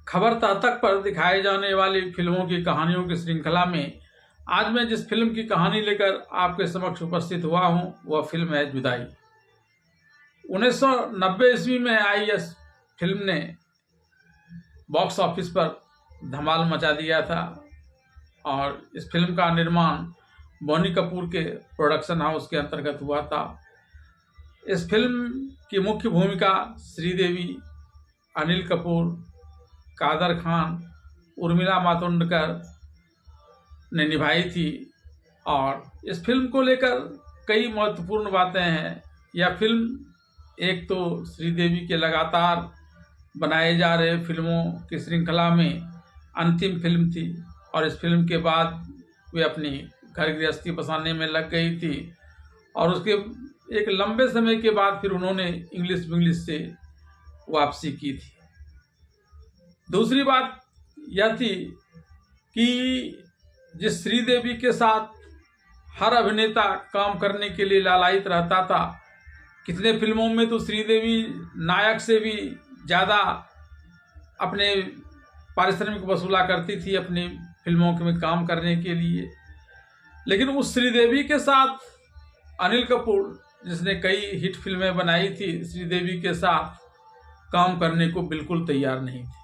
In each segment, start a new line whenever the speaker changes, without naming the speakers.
खबर तक तक पर दिखाई जाने वाली फिल्मों की कहानियों की श्रृंखला में आज मैं जिस फिल्म की कहानी लेकर आपके समक्ष उपस्थित हुआ हूं वह फिल्म है जुदाई। 1990 ईस्वी में आई इस फिल्म ने बॉक्स ऑफिस पर धमाल मचा दिया था और इस फिल्म का निर्माण बोनी कपूर के प्रोडक्शन हाउस के अंतर्गत हुआ था। इस फिल्म की मुख्य भूमिका श्रीदेवी, अनिल कपूर, कादर खान, उर्मिला मातोंडकर ने निभाई थी और इस फिल्म को लेकर कई महत्वपूर्ण बातें हैं। यह फिल्म एक तो श्रीदेवी के लगातार बनाए जा रहे फिल्मों की श्रृंखला में अंतिम फिल्म थी और इस फिल्म के बाद वे अपनी घर गृहस्थी बसाने में लग गई थी और उसके एक लंबे समय के बाद फिर उन्होंने इंग्लिश से वापसी की थी। दूसरी बात यह थी कि जिस श्रीदेवी के साथ हर अभिनेता काम करने के लिए लालायित रहता था, कितने फिल्मों में तो श्रीदेवी नायक से भी ज़्यादा अपने पारिश्रमिक वसूला करती थी अपनी फिल्मों में काम करने के लिए, लेकिन उस श्रीदेवी के साथ अनिल कपूर जिसने कई हिट फिल्में बनाई थी, श्रीदेवी के साथ काम करने को बिल्कुल तैयार नहीं थी।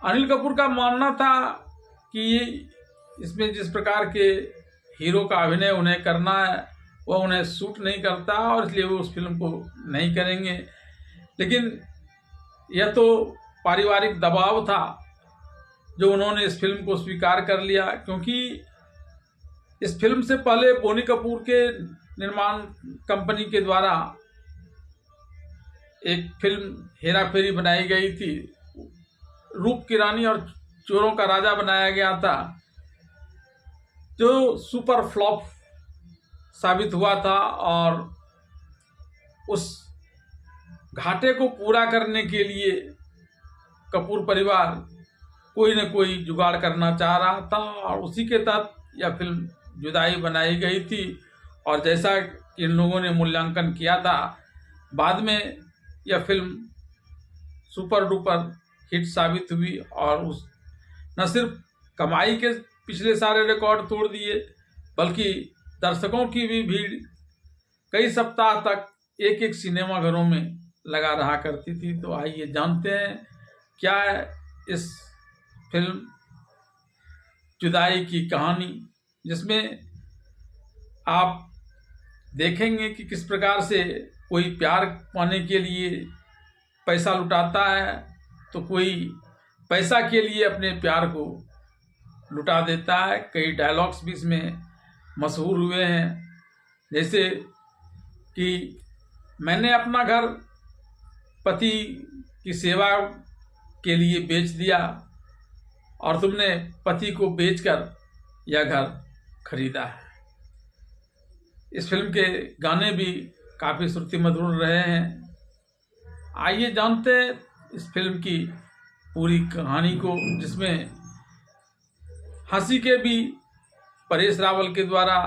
अनिल कपूर का मानना था कि इसमें जिस प्रकार के हीरो का अभिनय उन्हें करना है वह उन्हें सूट नहीं करता और इसलिए वो उस फिल्म को नहीं करेंगे, लेकिन यह तो पारिवारिक दबाव था जो उन्होंने इस फिल्म को स्वीकार कर लिया, क्योंकि इस फिल्म से पहले बोनी कपूर के निर्माण कंपनी के द्वारा एक फिल्म हेरा फेरी बनाई गई थी, रूप की रानी और चोरों का राजा बनाया गया था, जो सुपर फ्लॉप साबित हुआ था और उस घाटे को पूरा करने के लिए कपूर परिवार कोई न कोई जुगाड़ करना चाह रहा था और उसी के तहत यह फिल्म जुदाई बनाई गई थी। और जैसा कि इन लोगों ने मूल्यांकन किया था, बाद में यह फिल्म सुपर डुपर हिट साबित हुई और उस न सिर्फ कमाई के पिछले सारे रिकॉर्ड तोड़ दिए बल्कि दर्शकों की भी भीड़ कई सप्ताह तक एक एक सिनेमा घरों में लगा रहा करती थी। तो आइए जानते हैं क्या है इस फिल्म जुदाई की कहानी, जिसमें आप देखेंगे कि किस प्रकार से कोई प्यार पाने के लिए पैसा लुटाता है तो कोई पैसा के लिए अपने प्यार को लुटा देता है। कई डायलॉग्स भी इसमें मशहूर हुए हैं, जैसे कि मैंने अपना घर पति की सेवा के लिए बेच दिया और तुमने पति को बेचकर यह घर खरीदा है। इस फिल्म के गाने भी काफ़ी श्रुति मधुर रहे हैं। आइए जानते हैं इस फिल्म की पूरी कहानी को, जिसमें हंसी के भी परेश रावल के द्वारा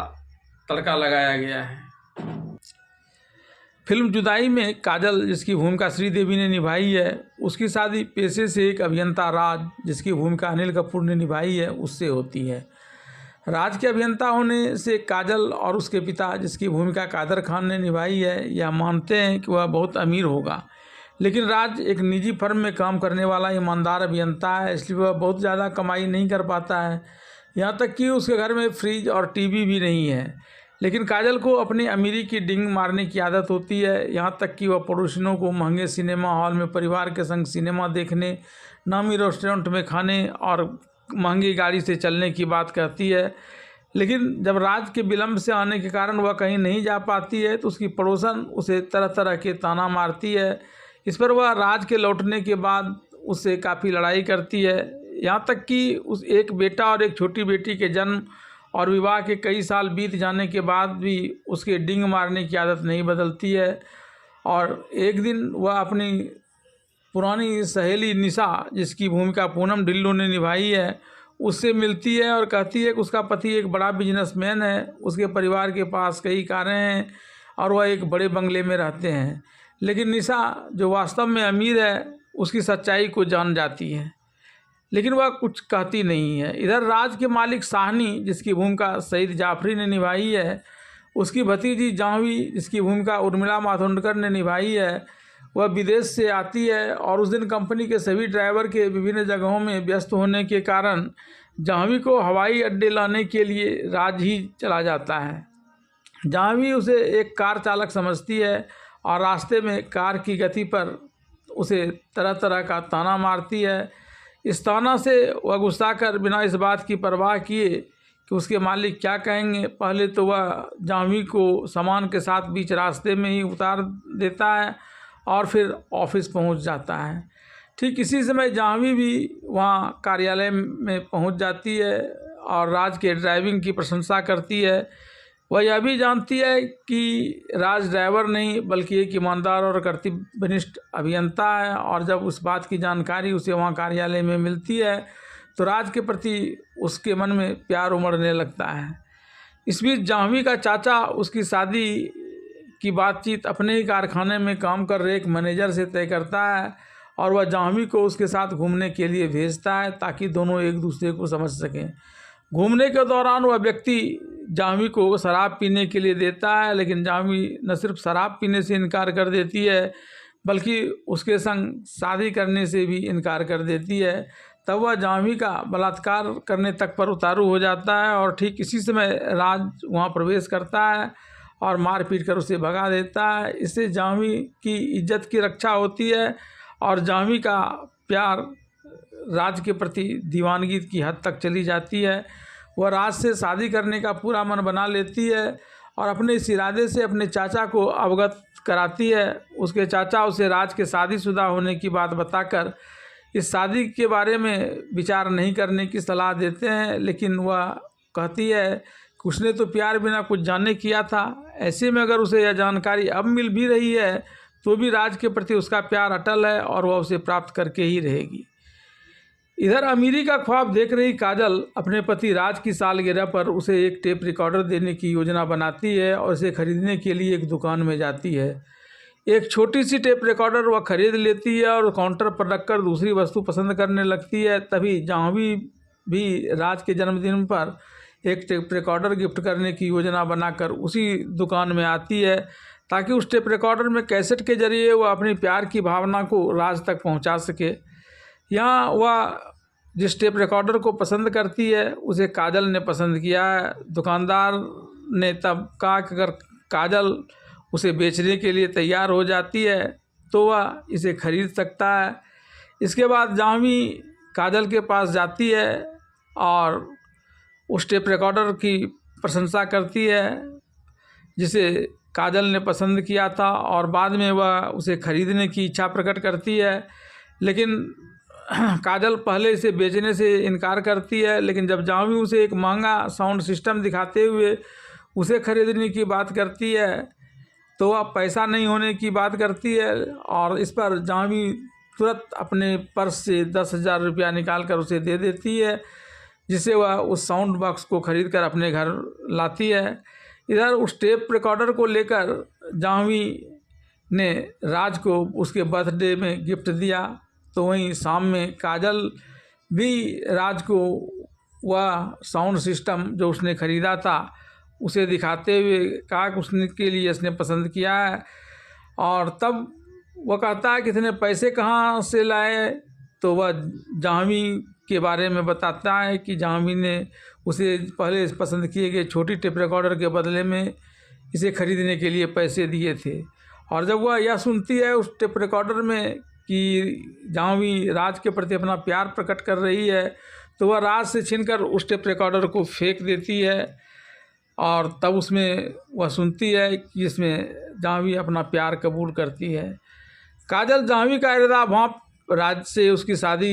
तड़का लगाया गया है। फिल्म जुदाई में काजल जिसकी भूमिका श्रीदेवी ने निभाई है, उसकी शादी पेशे से एक अभियंता राज जिसकी भूमिका अनिल कपूर ने निभाई है उससे होती है। राज के अभियंता होने से काजल और उसके पिता जिसकी भूमिका कादर खान ने निभाई है यह मानते हैं कि वह बहुत अमीर होगा, लेकिन राज एक निजी फर्म में काम करने वाला ईमानदार अभियंता है, इसलिए वह बहुत ज़्यादा कमाई नहीं कर पाता है। यहाँ तक कि उसके घर में फ्रिज और टीवी भी नहीं है। लेकिन काजल को अपनी अमीरी की डिंग मारने की आदत होती है, यहाँ तक कि वह पड़ोसियों को महंगे सिनेमा हॉल में परिवार के संग सिनेमा देखने, नामी रेस्टोरेंट में खाने और महंगी गाड़ी से चलने की बात कहती है। लेकिन जब राज के विलम्ब से आने के कारण वह कहीं नहीं जा पाती है तो उसकी पड़ोसन उसे तरह तरह के ताना मारती है। इस पर वह राज के लौटने के बाद उससे काफ़ी लड़ाई करती है, यहाँ तक कि उस एक बेटा और एक छोटी बेटी के जन्म और विवाह के कई साल बीत जाने के बाद भी उसके डिंग मारने की आदत नहीं बदलती है। और एक दिन वह अपनी पुरानी सहेली निशा जिसकी भूमिका पूनम ढिल्लों ने निभाई है उससे मिलती है और कहती है कि उसका पति एक बड़ा बिजनेसमैन है, उसके परिवार के पास कई कारें हैं और वह एक बड़े बंगले में रहते हैं। लेकिन निशा जो वास्तव में अमीर है उसकी सच्चाई को जान जाती है, लेकिन वह कुछ कहती नहीं है। इधर राज के मालिक साहनी, जिसकी भूमिका सईद जाफरी ने निभाई है, उसकी भतीजी जाह्नवी, जिसकी भूमिका उर्मिला मातोंडकर ने निभाई है, वह विदेश से आती है और उस दिन कंपनी के सभी ड्राइवर के विभिन्न जगहों में व्यस्त होने के कारण जाह्नवी को हवाई अड्डे लाने के लिए राज ही चला जाता है। जाह्नवी उसे एक कार चालक समझती है और रास्ते में कार की गति पर उसे तरह तरह का ताना मारती है। इस ताना से वह गुस्सा कर बिना इस बात की परवाह किए कि उसके मालिक क्या कहेंगे, पहले तो वह जाह्नवी को सामान के साथ बीच रास्ते में ही उतार देता है और फिर ऑफिस पहुंच जाता है। ठीक इसी समय जाह्नवी भी वहां कार्यालय में पहुंच जाती है और राज के ड्राइविंग की प्रशंसा करती है। वह यह भी जानती है कि राज ड्राइवर नहीं बल्कि एक ईमानदार और कर्तव्यनिष्ठ अभियंता है, और जब उस बात की जानकारी उसे वहाँ कार्यालय में मिलती है तो राज के प्रति उसके मन में प्यार उमड़ने लगता है। इस बीच जाह्नवी का चाचा उसकी शादी की बातचीत अपने ही कारखाने में काम कर रहे एक मैनेजर से तय करता है और वह जाह्नवी को उसके साथ घूमने के लिए भेजता है ताकि दोनों एक दूसरे को समझ सकें। घूमने के दौरान वह व्यक्ति जाह्नवी को शराब पीने के लिए देता है, लेकिन जाह्नवी न सिर्फ शराब पीने से इनकार कर देती है बल्कि उसके संग शादी करने से भी इनकार कर देती है। तब वह जाह्नवी का बलात्कार करने तक पर उतारू हो जाता है और ठीक इसी समय राज वहां प्रवेश करता है और मार पीट कर उसे भगा देता है। इससे जाह्नवी की इज्जत की रक्षा होती है और जाह्नवी का प्यार राज के प्रति दीवानगी की हद तक चली जाती है। वह राज से शादी करने का पूरा मन बना लेती है और अपने इस इरादे से अपने चाचा को अवगत कराती है। उसके चाचा उसे राज के शादीशुदा होने की बात बताकर इस शादी के बारे में विचार नहीं करने की सलाह देते हैं, लेकिन वह कहती है कि उसने तो प्यार बिना कुछ जाने किया था। ऐसे में अगर उसे यह जानकारी अब मिल भी रही है तो भी राज के प्रति उसका प्यार अटल है और वह उसे प्राप्त करके ही रहेगी। इधर अमीरी का ख्वाब देख रही काजल अपने पति राज की सालगिरह पर उसे एक टेप रिकॉर्डर देने की योजना बनाती है और इसे खरीदने के लिए एक दुकान में जाती है। एक छोटी सी टेप रिकॉर्डर वह खरीद लेती है और काउंटर पर रखकर दूसरी वस्तु पसंद करने लगती है। तभी जाह्नवी भी राज के जन्मदिन पर एक टेप रिकॉर्डर गिफ्ट करने की योजना बनाकर उसी दुकान में आती है ताकि उस टेप रिकॉर्डर में कैसेट के जरिए वह अपनी प्यार की भावना को राज तक पहुंचा सके। यहाँ वह जिस टेप रिकॉर्डर को पसंद करती है उसे काजल ने पसंद किया है। दुकानदार ने तब कहा कि अगर काजल उसे बेचने के लिए तैयार हो जाती है तो वह इसे खरीद सकता है। इसके बाद जाह्नवी काजल के पास जाती है और उस टेप रिकॉर्डर की प्रशंसा करती है जिसे काजल ने पसंद किया था और बाद में वह उसे खरीदने की इच्छा प्रकट करती है, लेकिन काजल पहले इसे बेचने से इनकार करती है। लेकिन जब जाह्नवी उसे एक महंगा साउंड सिस्टम दिखाते हुए उसे खरीदने की बात करती है तो वह पैसा नहीं होने की बात करती है और इस पर जाह्नवी तुरंत अपने पर्स से 10,000 रुपया निकाल कर उसे दे देती है, जिसे वह उस साउंड बॉक्स को खरीद कर अपने घर लाती है। इधर उस टेप रिकॉर्डर को लेकर जाह्नवी ने राज को उसके बर्थडे में गिफ्ट दिया, तो वहीं शाम में काजल भी राज को वह साउंड सिस्टम जो उसने ख़रीदा था उसे दिखाते हुए कहा कि उसने के लिए इसने पसंद किया है। और तब वह कहता है कि इतने पैसे कहाँ से लाए, तो वह जाह्नवी के बारे में बताता है कि जाह्नवी ने उसे पहले पसंद किए गए छोटी टेप रिकॉर्डर के बदले में इसे खरीदने के लिए पैसे दिए थे। और जब वह यह सुनती है उस टेप रिकॉर्डर में कि जाह्नवी राज के प्रति अपना प्यार प्रकट कर रही है तो वह राज से छीनकर उस टेप रिकॉर्डर को फेंक देती है और तब उसमें वह सुनती है कि इसमें जाह्नवी अपना प्यार कबूल करती है। काजल जाह्नवी का इरादा भांप राज से उसकी शादी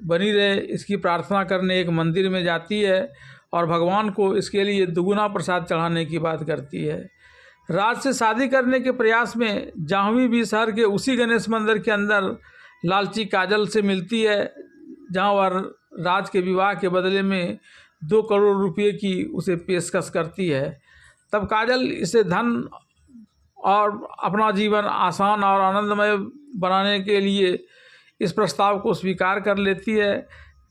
बनी रहे इसकी प्रार्थना करने एक मंदिर में जाती है और भगवान को इसके लिए दुगुना प्रसाद चढ़ाने की बात करती है। राज से शादी करने के प्रयास में जाह्नवी भी शहर के उसी गणेश मंदिर के अंदर लालची काजल से मिलती है, जहां वह राज के विवाह के बदले में 2 करोड़ रुपए की उसे पेशकश करती है। तब काजल इसे धन और अपना जीवन आसान और आनंदमय बनाने के लिए इस प्रस्ताव को स्वीकार कर लेती है।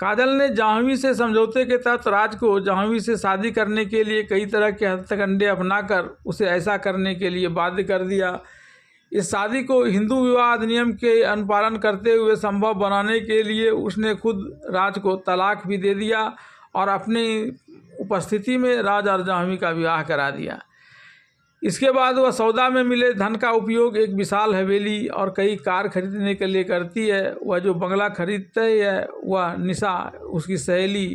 काजल ने जाह्नवी से समझौते के तहत राज को जाह्नवी से शादी करने के लिए कई तरह के हथकंडे अपनाकर उसे ऐसा करने के लिए बाध्य कर दिया। इस शादी को हिंदू विवाह अधिनियम के अनुपालन करते हुए संभव बनाने के लिए उसने खुद राज को तलाक भी दे दिया और अपनी उपस्थिति में राज और जाह्नवी का विवाह करा दिया। इसके बाद वह सौदा में मिले धन का उपयोग एक विशाल हवेली और कई कार खरीदने के लिए करती है। वह जो बंगला खरीदती है वह निशा उसकी सहेली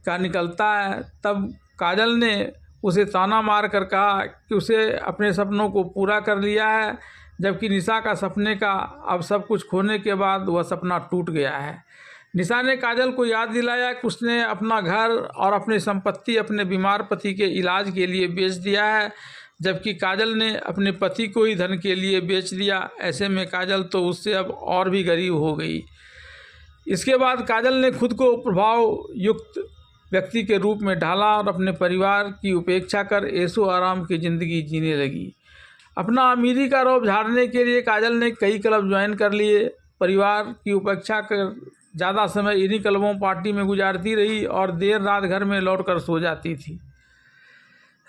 का निकलता है। तब काजल ने उसे ताना मार कर कहा कि उसे अपने सपनों को पूरा कर लिया है, जबकि निशा का सपने का अब सब कुछ खोने के बाद वह सपना टूट गया है। निशा ने काजल को याद दिलाया कि उसने अपना घर और अपनी संपत्ति अपने बीमार पति के इलाज के लिए बेच दिया है, जबकि काजल ने अपने पति को ही धन के लिए बेच दिया। ऐसे में काजल तो उससे अब और भी गरीब हो गई। इसके बाद काजल ने खुद को प्रभाव युक्त व्यक्ति के रूप में ढाला और अपने परिवार की उपेक्षा कर ऐशो आराम की ज़िंदगी जीने लगी। अपना अमीरी का रौब झाड़ने के लिए काजल ने कई क्लब ज्वाइन कर लिए। परिवार की उपेक्षा कर ज़्यादा समय इन्हीं क्लबों पार्टी में गुजारती रही और देर रात घर में लौटकर सो जाती थी।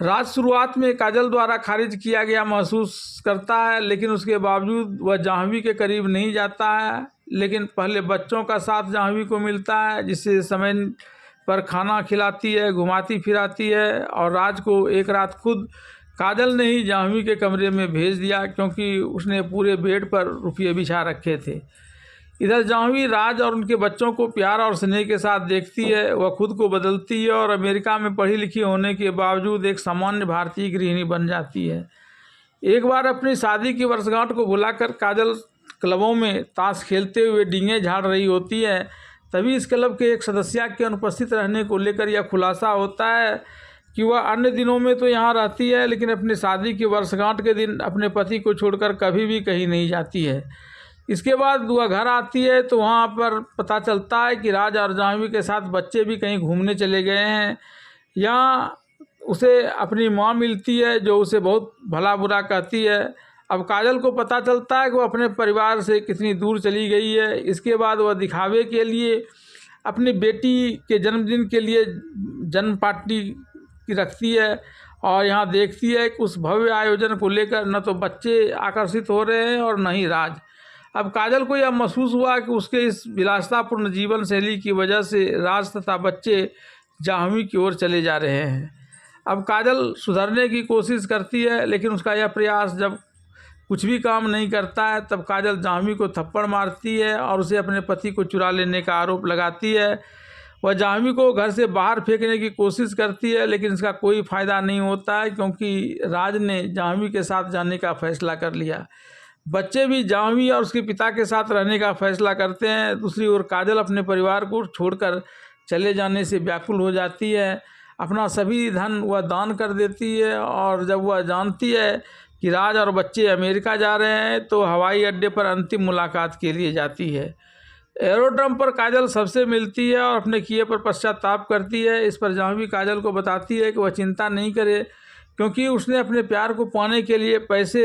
राज शुरुआत में काजल द्वारा खारिज किया गया महसूस करता है, लेकिन उसके बावजूद वह जाह्नवी के करीब नहीं जाता है। लेकिन पहले बच्चों का साथ जाह्नवी को मिलता है, जिससे समय पर खाना खिलाती है, घुमाती फिराती है। और राज को एक रात खुद काजल ने ही जाह्नवी के कमरे में भेज दिया, क्योंकि उसने पूरे बेड पर रुपये बिछा रखे थे। इधर जाह्नवी राज और उनके बच्चों को प्यार और स्नेह के साथ देखती है। वह खुद को बदलती है और अमेरिका में पढ़ी लिखी होने के बावजूद एक सामान्य भारतीय गृहिणी बन जाती है। एक बार अपनी शादी की वर्षगांठ को भुलाकर काजल क्लबों में ताश खेलते हुए डींगे झाड़ रही होती है। तभी इस क्लब के एक सदस्य के अनुपस्थित रहने को लेकर यह खुलासा होता है कि वह अन्य दिनों में तो यहाँ रहती है, लेकिन अपनी शादी की वर्षगांठ के दिन अपने पति को छोड़कर कभी भी कहीं नहीं जाती है। इसके बाद वह घर आती है तो वहाँ पर पता चलता है कि राज और जाह्नवी के साथ बच्चे भी कहीं घूमने चले गए हैं। यहाँ उसे अपनी माँ मिलती है, जो उसे बहुत भला बुरा कहती है। अब काजल को पता चलता है कि वह अपने परिवार से कितनी दूर चली गई है। इसके बाद वह दिखावे के लिए अपनी बेटी के जन्मदिन के लिए जन्म पार्टी रखती है और यहाँ देखती है कि उस भव्य आयोजन को लेकर न तो बच्चे आकर्षित हो रहे हैं और न ही राज। अब काजल को यह महसूस हुआ कि उसके इस विलासितापूर्ण जीवन शैली की वजह से राज तथा बच्चे जाह्नवी की ओर चले जा रहे हैं। अब काजल सुधरने की कोशिश करती है, लेकिन उसका यह प्रयास जब कुछ भी काम नहीं करता है, तब काजल जाह्नवी को थप्पड़ मारती है और उसे अपने पति को चुरा लेने का आरोप लगाती है। वह जाह्नवी को घर से बाहर फेंकने की कोशिश करती है, लेकिन इसका कोई फ़ायदा नहीं होता है, क्योंकि राज ने जाह्नवी के साथ जाने का फैसला कर लिया। बच्चे भी जाह्नवी और उसके पिता के साथ रहने का फैसला करते हैं। दूसरी ओर काजल अपने परिवार को छोड़कर चले जाने से व्याकुल हो जाती है। अपना सभी धन वह दान कर देती है और जब वह जानती है कि राज और बच्चे अमेरिका जा रहे हैं तो हवाई अड्डे पर अंतिम मुलाकात के लिए जाती है। एरोड्रम पर काजल सबसे मिलती है और अपने किए पर पश्चाताप करती है। इस पर जाह्नवी काजल को बताती है कि वह चिंता नहीं करे, क्योंकि उसने अपने प्यार को पाने के लिए पैसे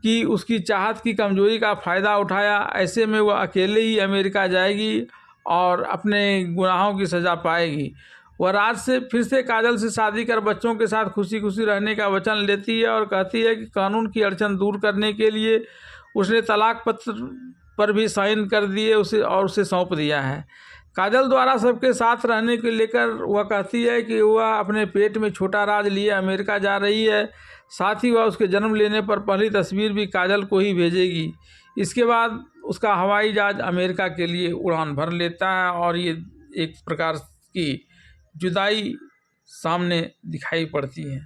की उसकी चाहत की कमजोरी का फ़ायदा उठाया। ऐसे में वह अकेले ही अमेरिका जाएगी और अपने गुनाहों की सज़ा पाएगी। वह राज से फिर से काजल से शादी कर बच्चों के साथ खुशी खुशी रहने का वचन लेती है और कहती है कि कानून की अड़चन दूर करने के लिए उसने तलाक पत्र पर भी साइन कर दिए उसे सौंप दिया है। काजल द्वारा सबके साथ रहने को लेकर वह कहती है कि वह अपने पेट में छोटा राज लिए अमेरिका जा रही है। साथ ही वह उसके जन्म लेने पर पहली तस्वीर भी काजल को ही भेजेगी। इसके बाद उसका हवाई जहाज अमेरिका के लिए उड़ान भर लेता है और ये एक प्रकार की जुदाई सामने दिखाई पड़ती है।